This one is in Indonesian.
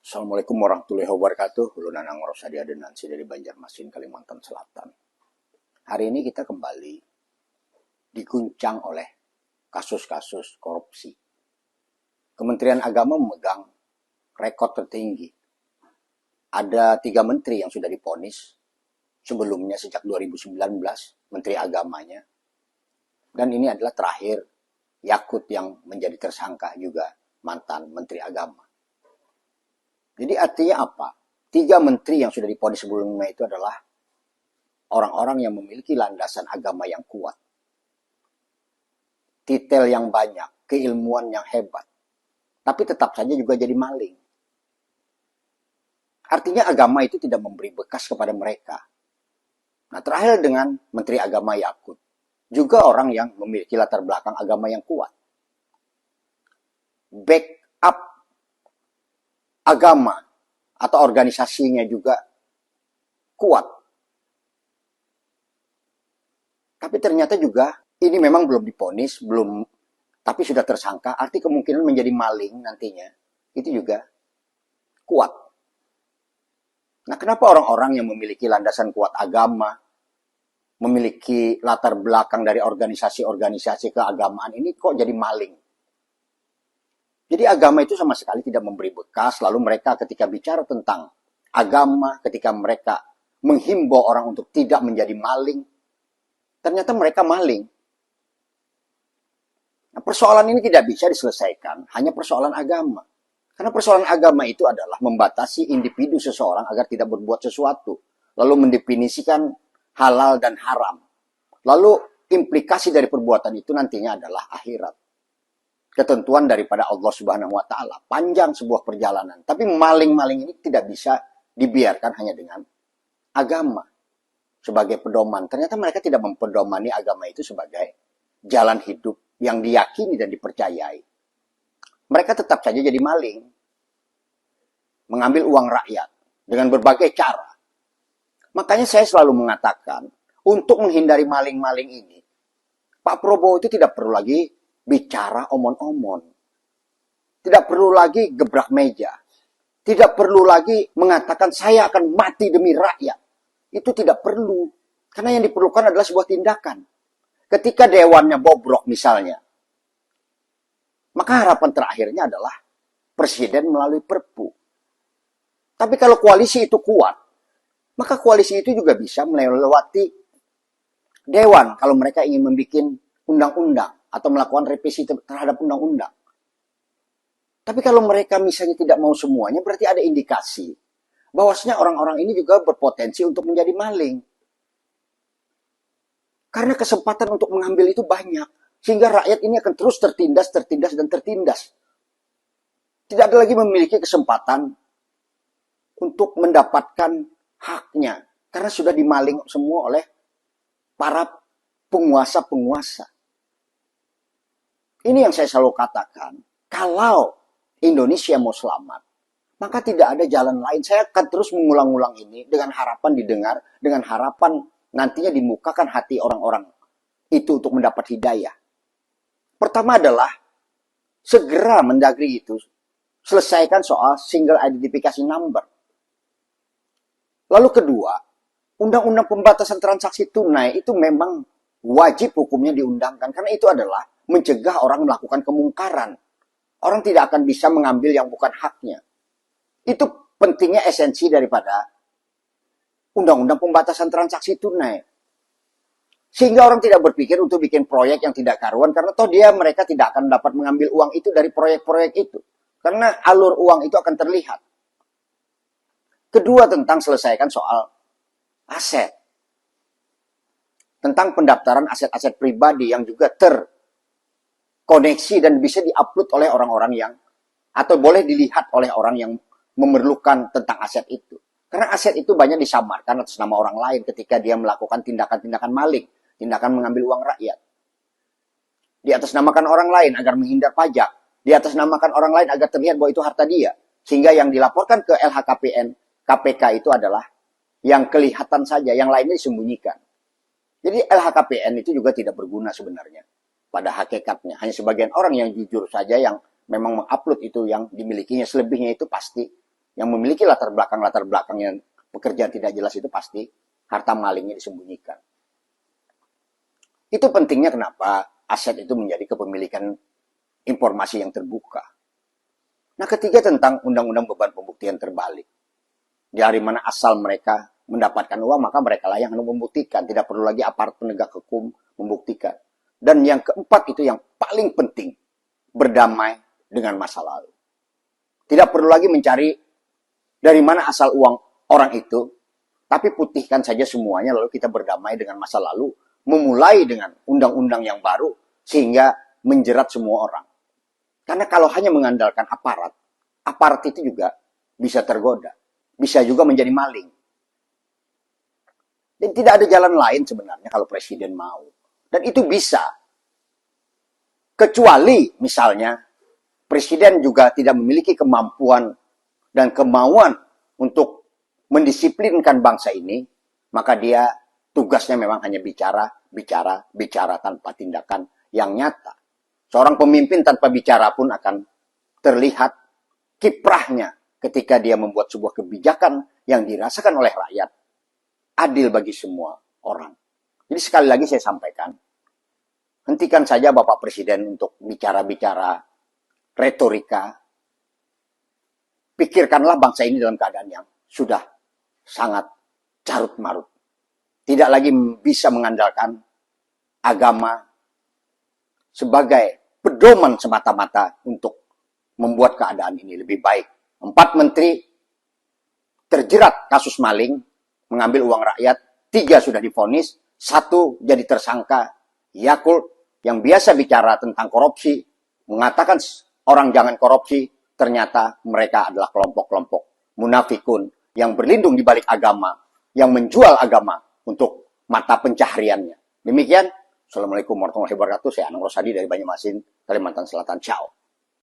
Assalamualaikum warahmatullahi wabarakatuh. Ulunanang Rosadi Adenansi dari Banjarmasin, Kalimantan Selatan. Hari ini kita kembali diguncang oleh kasus-kasus korupsi. Kementerian Agama memegang rekor tertinggi. Ada 3 menteri yang sudah divonis sebelumnya sejak 2019, Menteri Agamanya. Dan ini adalah terakhir Yakut yang menjadi tersangka juga mantan Menteri Agama. Jadi artinya apa? 3 menteri yang sudah divonis sebelumnya itu adalah orang-orang yang memiliki landasan agama yang kuat. Titel yang banyak, keilmuan yang hebat. Tapi tetap saja juga jadi maling. Artinya agama itu tidak memberi bekas kepada mereka. Nah, terakhir dengan Menteri Agama Yakut. Juga orang yang memiliki latar belakang agama yang kuat. Backup agama atau organisasinya juga kuat. Tapi ternyata juga ini memang belum divonis, tapi sudah tersangka, arti kemungkinan menjadi maling nantinya itu juga kuat. Nah, kenapa orang-orang yang memiliki landasan kuat agama, memiliki latar belakang dari organisasi-organisasi keagamaan ini kok jadi maling? Jadi agama itu sama sekali tidak memberi bekas, lalu mereka ketika bicara tentang agama, ketika mereka menghimbau orang untuk tidak menjadi maling, ternyata mereka maling. Nah, persoalan ini tidak bisa diselesaikan hanya persoalan agama. Karena persoalan agama itu adalah membatasi individu seseorang agar tidak berbuat sesuatu, lalu mendefinisikan halal dan haram. Lalu implikasi dari perbuatan itu nantinya adalah akhirat. Ketentuan daripada Allah Subhanahu wa Ta'ala. Panjang sebuah perjalanan. Tapi maling-maling ini tidak bisa dibiarkan hanya dengan agama sebagai pedoman. Ternyata mereka tidak mempedomani agama itu sebagai jalan hidup yang diyakini dan dipercayai. Mereka tetap saja jadi maling. Mengambil uang rakyat dengan berbagai cara. Makanya saya selalu mengatakan, untuk menghindari maling-maling ini, Pak Prabowo itu tidak perlu lagi bicara omon-omon. Tidak perlu lagi gebrak meja. Tidak perlu lagi mengatakan saya akan mati demi rakyat. Itu tidak perlu. Karena yang diperlukan adalah sebuah tindakan. Ketika dewannya bobrok misalnya, maka harapan terakhirnya adalah presiden melalui Perpu. Tapi kalau koalisi itu kuat, maka koalisi itu juga bisa melewati dewan kalau mereka ingin membuat undang-undang atau melakukan revisi terhadap undang-undang. Tapi kalau mereka misalnya tidak mau semuanya, berarti ada indikasi bahwasanya orang-orang ini juga berpotensi untuk menjadi maling. Karena kesempatan untuk mengambil itu banyak. Sehingga rakyat ini akan terus tertindas. Tidak ada lagi memiliki kesempatan untuk mendapatkan haknya. Karena sudah dimaling semua oleh para penguasa-penguasa. Ini yang saya selalu katakan. Kalau Indonesia mau selamat, maka tidak ada jalan lain. Saya akan terus mengulang-ulang ini dengan harapan didengar, dengan harapan nantinya dimukakan hati orang-orang itu untuk mendapat hidayah. Pertama adalah segera Mendagri itu selesaikan soal single identification number. Lalu kedua, undang-undang pembatasan transaksi tunai itu memang wajib hukumnya diundangkan. Karena itu adalah mencegah orang melakukan kemungkaran. Orang tidak akan bisa mengambil yang bukan haknya. Itu pentingnya esensi daripada undang-undang pembatasan transaksi tunai. Sehingga orang tidak berpikir untuk bikin proyek yang tidak karuan. Karena toh mereka tidak akan dapat mengambil uang itu dari proyek-proyek itu. Karena alur uang itu akan terlihat. Kedua, tentang selesaikan soal aset. Tentang pendaftaran aset-aset pribadi yang juga terkoneksi dan bisa diupload oleh orang-orang yang, atau boleh dilihat oleh orang yang memerlukan tentang aset itu. Karena aset itu banyak disamarkan atas nama orang lain ketika dia melakukan tindakan-tindakan maling, tindakan mengambil uang rakyat. Di atasnamakan orang lain agar menghindar pajak, di atasnamakan orang lain agar terlihat bahwa itu harta dia. Sehingga yang dilaporkan ke LHKPN, KPK itu adalah yang kelihatan saja, yang lainnya disembunyikan. Jadi LHKPN itu juga tidak berguna sebenarnya pada hakikatnya. Hanya sebagian orang yang jujur saja yang memang mengupload itu yang dimilikinya, selebihnya itu pasti yang memiliki latar belakang yang pekerjaan tidak jelas itu pasti harta malingnya disembunyikan. Itu pentingnya kenapa aset itu menjadi kepemilikan informasi yang terbuka. Nah, ketiga tentang undang-undang beban pembuktian terbalik. Dari mana asal mereka mendapatkan uang, maka mereka lah yang membuktikan. Tidak perlu lagi aparat penegak hukum membuktikan. Dan yang keempat itu yang paling penting, berdamai dengan masa lalu. Tidak perlu lagi mencari dari mana asal uang orang itu, tapi putihkan saja semuanya, lalu kita berdamai dengan masa lalu, memulai dengan undang-undang yang baru, sehingga menjerat semua orang. Karena kalau hanya mengandalkan aparat itu juga bisa tergoda. Bisa juga menjadi maling. Dan tidak ada jalan lain sebenarnya kalau presiden mau. Dan itu bisa. Kecuali misalnya presiden juga tidak memiliki kemampuan dan kemauan untuk mendisiplinkan bangsa ini, maka dia tugasnya memang hanya bicara tanpa tindakan yang nyata. Seorang pemimpin tanpa bicara pun akan terlihat kiprahnya ketika dia membuat sebuah kebijakan yang dirasakan oleh rakyat adil bagi semua orang. Jadi sekali lagi saya sampaikan, hentikan saja Bapak Presiden untuk bicara-bicara retorika. Pikirkanlah bangsa ini dalam keadaan yang sudah sangat carut-marut. Tidak lagi bisa mengandalkan agama sebagai pedoman semata-mata untuk membuat keadaan ini lebih baik. 4 menteri terjerat kasus maling, mengambil uang rakyat, 3 sudah divonis, 1 jadi tersangka. Yakult yang biasa bicara tentang korupsi, mengatakan orang jangan korupsi, ternyata mereka adalah kelompok-kelompok munafikun yang berlindung di balik agama, yang menjual agama untuk mata pencahariannya. Demikian. Assalamualaikum warahmatullahi wabarakatuh. Saya Anang Rosadi dari Banyumasin, Kalimantan Selatan. Ciao.